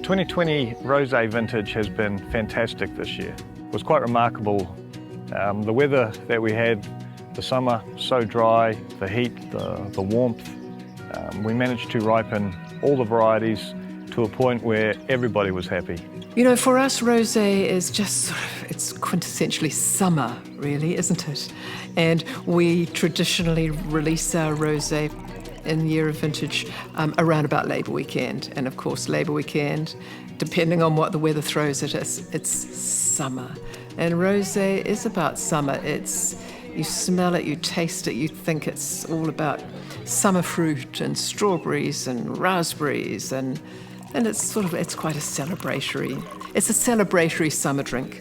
2020 Rosé vintage has been fantastic this year. It was quite remarkable. The weather that we had, the summer so dry, the heat, the warmth. We managed to ripen all the varieties to a point where everybody was happy. You know, for us, rosé is just sort of, it's quintessentially summer, really, isn't it? And we traditionally release our rosé in the year of vintage around about Labour weekend. And of course, Labour weekend, depending on what the weather throws at us, it's summer. And rosé is about summer. You smell it, you taste it, you think it's all about summer fruit and strawberries and raspberries and it's quite a celebratory summer drink.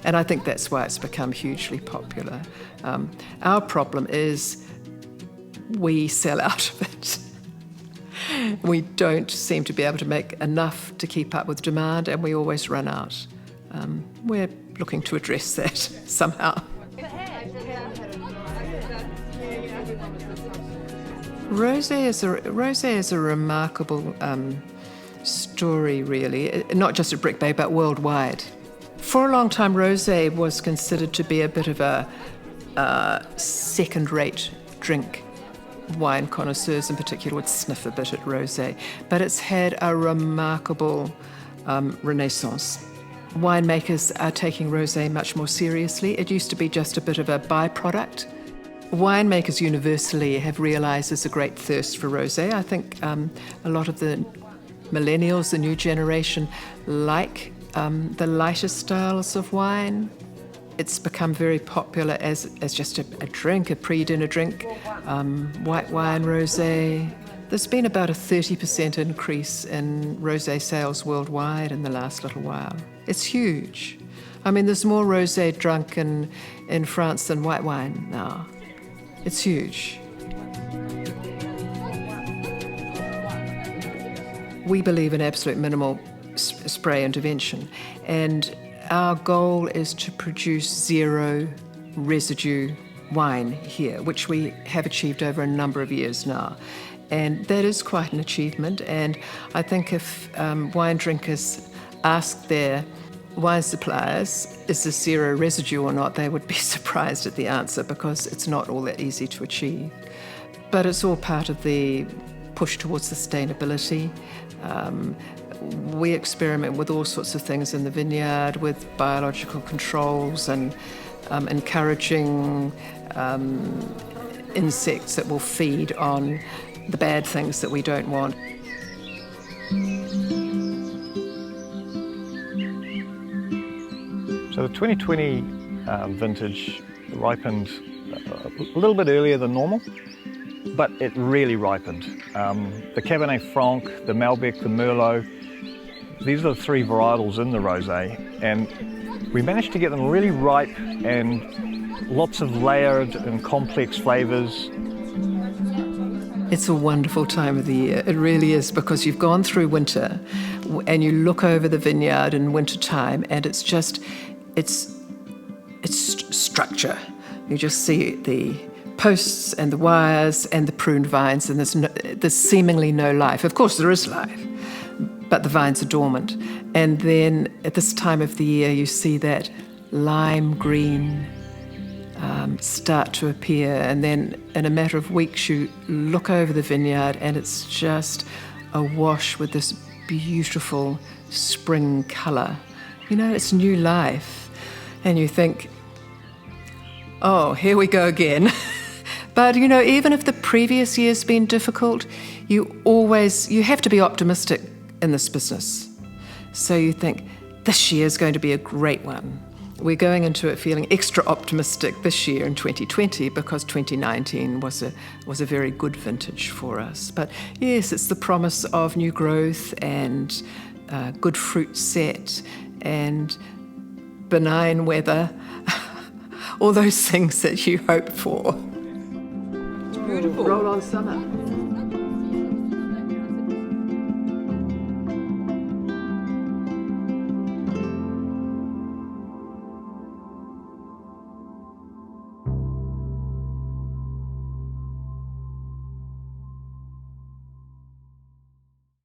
And I think that's why it's become hugely popular. Our problem is we sell out of it. We don't seem to be able to make enough to keep up with demand, and we always run out. We're looking to address that somehow. Rosé is a remarkable story, really, not just at Brick Bay, but worldwide. For a long time, rosé was considered to be a bit of a second-rate drink. Wine connoisseurs in particular would sniff a bit at rosé, but it's had a remarkable renaissance. Winemakers are taking rosé much more seriously. It used to be just a bit of a byproduct. Winemakers universally have realised there's a great thirst for rosé. I think a lot of the millennials, the new generation, like the lighter styles of wine. It's become very popular as just a drink, a pre-dinner drink. White wine, rosé. There's been about a 30% increase in rosé sales worldwide in the last little while. It's huge. I mean, there's more rosé drunk in France than white wine now. It's huge. We believe in absolute minimal spray intervention, and our goal is to produce zero residue wine here, which we have achieved over a number of years now. And that is quite an achievement, and I think if wine drinkers ask their wine suppliers, is this zero residue or not, they would be surprised at the answer, because it's not all that easy to achieve. But it's all part of the push towards sustainability. We experiment with all sorts of things in the vineyard, with biological controls and encouraging insects that will feed on the bad things that we don't want. So the 2020 vintage ripened a little bit earlier than normal, but it really ripened. The Cabernet Franc, the Malbec, the Merlot, these are the three varietals in the rosé, and we managed to get them really ripe and lots of layered and complex flavours. It's a wonderful time of the year. It really is, because you've gone through winter and you look over the vineyard in winter time, and it's structure. You just see the posts and the wires and the pruned vines, and there's seemingly no life. Of course there is life, but the vines are dormant. And then at this time of the year you see that lime green start to appear, and then in a matter of weeks you look over the vineyard and it's just awash with this beautiful spring colour. You know, it's new life, and you think, oh, here we go again. But you know, even if the previous year's been difficult, you have to be optimistic in this business. So you think, this year's going to be a great one. We're going into it feeling extra optimistic this year in 2020, because 2019 was a very good vintage for us. But yes, it's the promise of new growth and good fruit set and benign weather, all those things that you hope for. Beautiful. Roll on summer.